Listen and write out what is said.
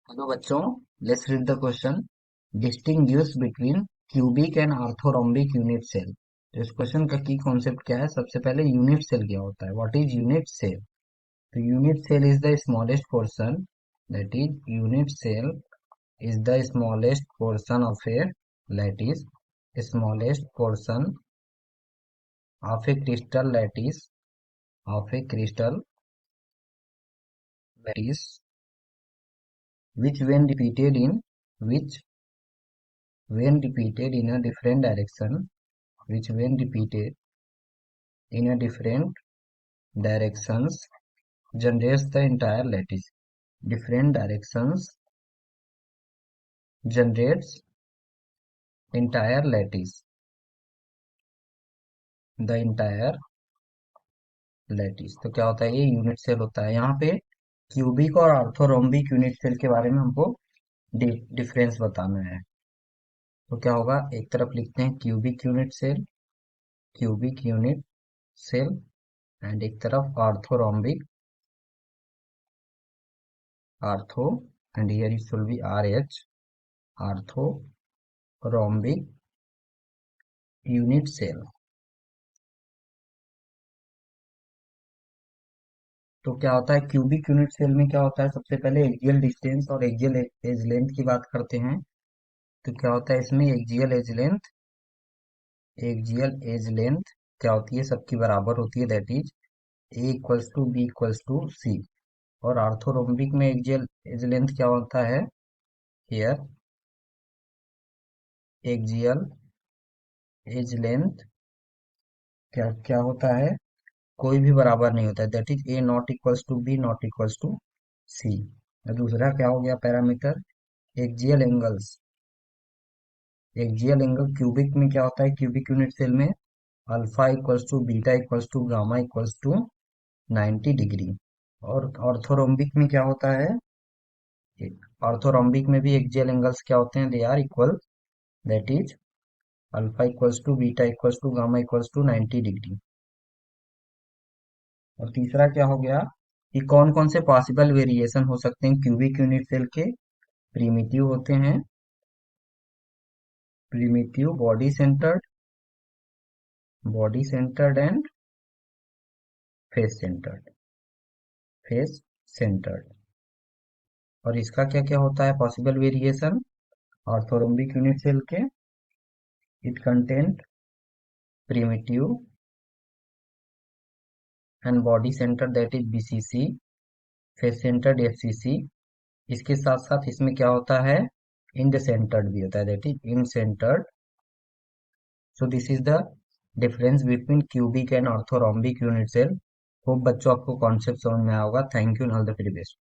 Hello बच्चों, let's read the question. Distinguish between cubic and orthorhombic unit cell. तो इस question का की कॉन्सेप्ट क्या है? सबसे पहले यूनिट सेल क्या होता है, व्हाट इज यूनिट सेल? तो unit cell is the smallest portion, that is unit cell is the smallest portion of a lattice, smallest portion of a crystal lattice, of a crystal lattice which which when repeated in a different direction, which when repeated in a different directions generates the entire lattice. Different directions generates entire lattice. The entire lattice. तो क्या होता है? ये unit cell होता है। यहाँ पे cubic और ऑर्थोरोम्बिक यूनिट सेल के बारे में हमको डिफरेंस बताना है। तो क्या होगा? एक तरफ लिखते हैं क्यूबिक यूनिट सेल, एंड एक तरफ ortho, and here it should be RH, orthorhombic unit cell. तो क्या होता है क्यूबिक यूनिट सेल में? क्या होता है, सबसे पहले एक्सियल डिस्टेंस और एक्सियल एज लेंथ की बात करते हैं। तो क्या होता है इसमें? एक्सियल एज लेंथ क्या होती है? सबकी बराबर होती है, that is A equals to B equals to C. और आर्थोरोम्बिक में एक्सियल एज लेंथ क्या होता है? हियर एक्सियल एज लेंथ क्या क्या होता है? कोई भी बराबर नहीं होता है, that is A not equals to B not equals to C. दूसरा क्या हो गया parameter? Axial angles. Axial angle cubic में क्या होता है? क्यूबिक यूनिट सेल में alpha equals to beta equals to gamma equals to 90 degree. और ऑर्थोरोम्बिक में क्या होता है? ऑर्थोरोम्बिक में भी एक्सियल एंगल्स क्या होते हैं? They are equal, that is alpha equals to beta equals to gamma equals to 90 degree. और तीसरा क्या हो गया कि कौन कौन से पॉसिबल वेरिएशन हो सकते हैं क्यूबिक यूनिट सेल के? प्रिमिटिव होते हैं, primitive body centred and face centred, face centred. और इसका क्या क्या होता है possible variation orthorhombic unit cell के? It content primitive and body centre, that is BCC, face centred FCC. इसके साथ साथ इसमें क्या होता है? इन द सेंटर्ड भी होता है, that is end centred. So this is the difference between cubic and orthorhombic unit cell. Hope बच्चों आपको कॉन्सेप्ट समझ में आया होगा। Thank you and all the very best.